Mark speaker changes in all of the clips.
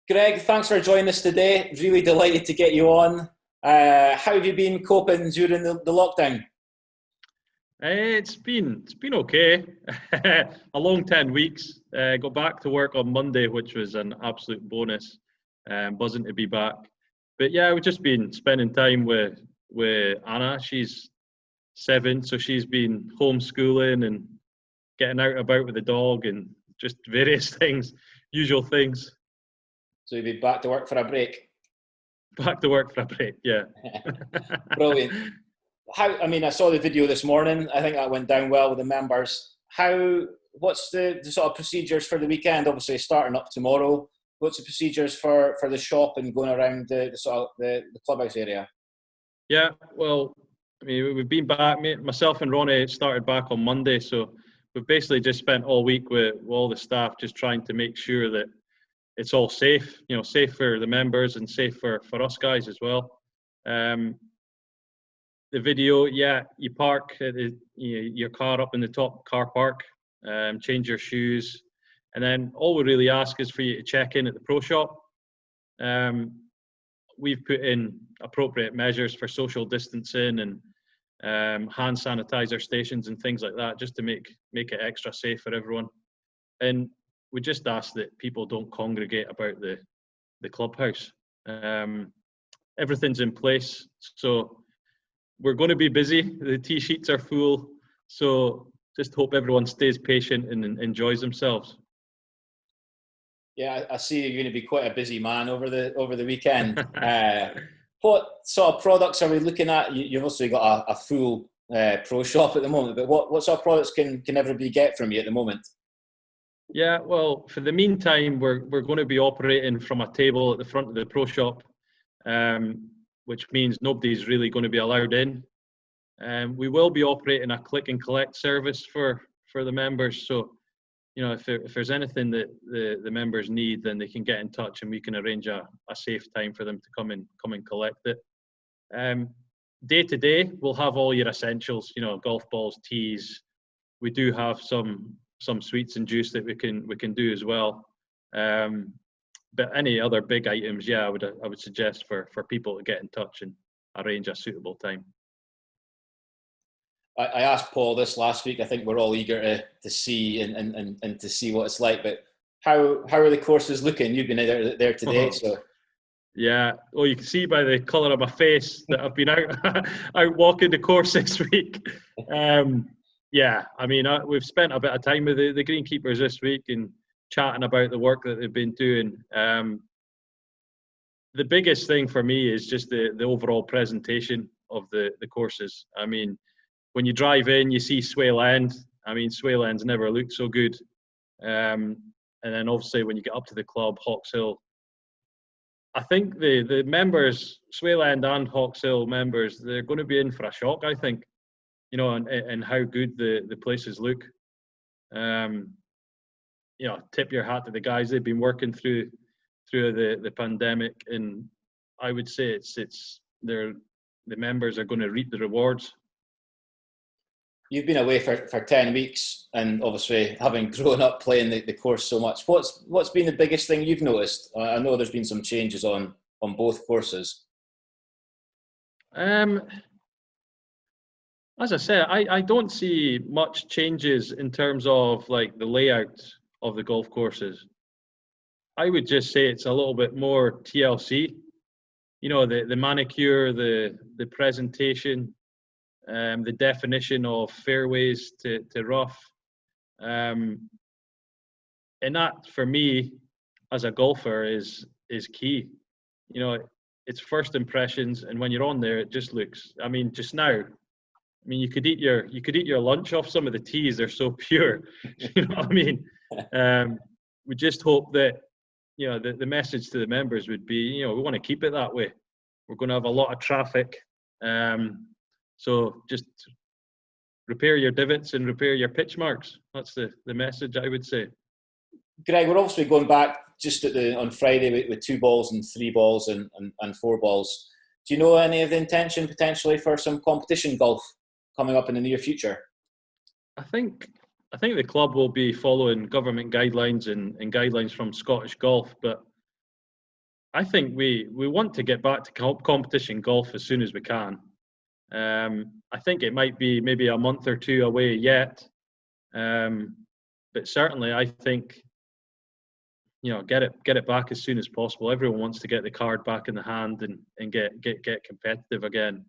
Speaker 1: Greg, thanks for joining us today. Really delighted to get you on. How have you been coping during the lockdown?
Speaker 2: It's been okay. A long 10 weeks. Got back to work on Monday, which was an absolute bonus. Buzzing to be back. But yeah, we've just been spending time with Anna. She's 7, so she's been homeschooling and getting out about with the dog and just various things, usual things.
Speaker 1: So you'll be back to work for a break.
Speaker 2: Back to work for a break. Yeah.
Speaker 1: Brilliant. I saw the video this morning. I think that went down well with the members. What's the sort of procedures for the weekend? Obviously, starting up tomorrow. What's the procedures for the shop and going around the clubhouse area?
Speaker 2: Yeah, well, I mean, we've been back. Myself and Ronnie started back on Monday, so we've basically just spent all week with all the staff, just trying to make sure that it's all safe. Safe for the members and safe for us guys as well. The video, yeah, you park your car up in the top car park, change your shoes, and then all we really ask is for you to check in at the pro shop. We've put in appropriate measures for social distancing and hand sanitizer stations and things like that, just to make it extra safe for everyone. And we just ask that people don't congregate about the clubhouse. Everything's in place, so we're going to be busy. The tee sheets are full, so just hope everyone stays patient and enjoys themselves.
Speaker 1: Yeah, I see you're going to be quite a busy man over the weekend. What sort of products are we looking at? You've also got a full pro shop at the moment, but what sort of products can everybody get from you at the moment?
Speaker 2: Yeah, well, for the meantime, we're going to be operating from a table at the front of the pro shop, which means nobody's really going to be allowed in. We will be operating a click and collect service for the members. So, if there's anything that the members need, then they can get in touch and we can arrange a safe time for them to come and collect it. Day to day, we'll have all your essentials, golf balls, tees. We do have some sweets and juice that we can do as well. But any other big items, yeah, I would suggest for people to get in touch and arrange a suitable time.
Speaker 1: I asked Paul this last week. I think we're all eager to see and to see what it's like. But how are the courses looking? You've been there today, so.
Speaker 2: Yeah, well, you can see by the colour of my face that I've been out walking the course this week. Yeah, I mean, we've spent a bit of time with the greenkeepers this week and chatting about the work that they've been doing. The biggest thing for me is just the overall presentation of the courses. I mean, when you drive in, you see Swailend. I mean, Swailend's never looked so good. And then obviously when you get up to the club, Hawkshill, I think the members, Swailend and Hawkshill members, they're going to be in for a shock, I think, and how good the places look. Tip your hat to the guys. They've been working through the pandemic, and I would say the members are going to reap the rewards.
Speaker 1: You've been away for 10 weeks, and obviously having grown up playing the course so much, what's been the biggest thing you've noticed? I know there's been some changes on both courses.
Speaker 2: As I said, I don't see much changes in terms of like the layout of the golf courses. I would just say it's a little bit more TLC. The manicure, the presentation, the definition of fairways to rough. And that, for me, as a golfer, is key. It's first impressions, and when you're on there, it just looks. I mean, just now, you could eat your lunch off some of the teas. They're so pure. You know what I mean? We just hope that the message to the members would be, we want to keep it that way. We're going to have a lot of traffic. So just repair your divots and repair your pitch marks. That's the message, I would say.
Speaker 1: Greg, we're obviously going back just on Friday with 2 balls and 3 balls and 4 balls. Do you know any of the intention potentially for some competition golf coming up in the near future?
Speaker 2: I think the club will be following government guidelines and guidelines from Scottish Golf, but I think we want to get back to competition golf as soon as we can. I think it might be maybe a month or two away yet, but certainly I think, you know, get it back as soon as possible. Everyone wants to get the card back in the hand and get competitive again.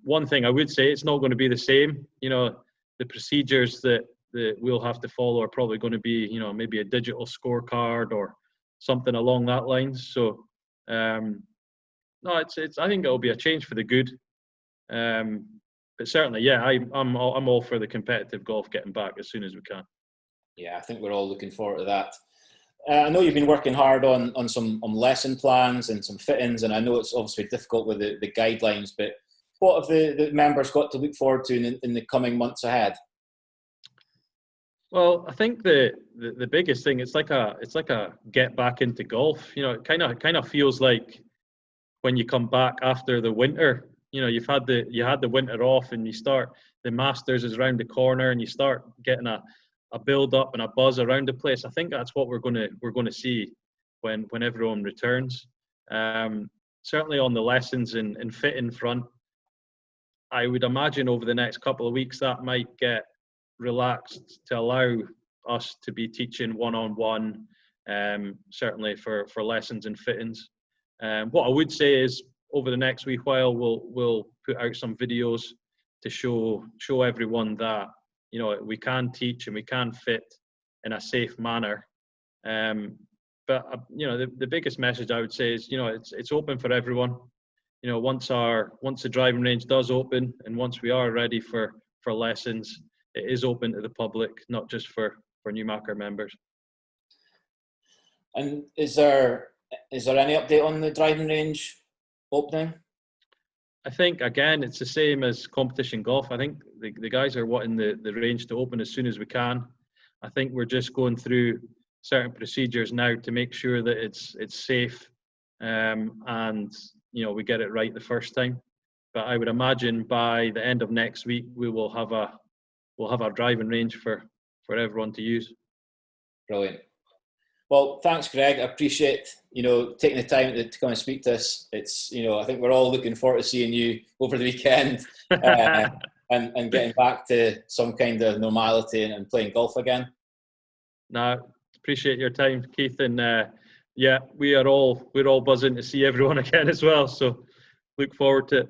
Speaker 2: One thing I would say, it's not going to be the same. You know, the procedures that we'll have to follow are probably going to be, you know, maybe a digital scorecard or something along that lines. So, no, it's. I think it'll be a change for the good. But certainly, yeah, I'm all for the competitive golf getting back as soon as we can.
Speaker 1: Yeah, I think we're all looking forward to that. I know you've been working hard on some lesson plans and some fittings, and I know it's obviously difficult with the guidelines, but what have the members got to look forward to in the coming months ahead?
Speaker 2: Well, I think the biggest thing, it's like a get back into golf. You know, it kind of feels like when you come back after the winter. You know, you had the winter off, and you start, the Masters is around the corner, and you start getting a build up and a buzz around the place. I think that's what we're gonna see when everyone returns. Certainly on the lessons and fitting front, I would imagine over the next couple of weeks that might get relaxed to allow us to be teaching one-on-one, certainly for lessons and fittings. What I would say is over the next wee while we'll put out some videos to show everyone that, you know, we can teach and we can fit in a safe manner. But you know, the biggest message I would say is, you know, it's open for everyone. You know, once the driving range does open, and once we are ready for lessons, it is open to the public, not just for Newmachar members.
Speaker 1: And is there any update on the driving range opening?
Speaker 2: I think, again, it's the same as competition golf. I think the guys are wanting the range to open as soon as we can. I think we're just going through certain procedures now to make sure that it's safe, and you know, we get it right the first time. But I would imagine by the end of next week we will have our driving range for everyone to use.
Speaker 1: Brilliant. Well, thanks, Greg. I appreciate, you know, taking the time to come and speak to us. It's, you know, I think we're all looking forward to seeing you over the weekend and getting back to some kind of normality and playing golf again.
Speaker 2: No, appreciate your time, Keith, and yeah, we're all buzzing to see everyone again as well. So look forward to it.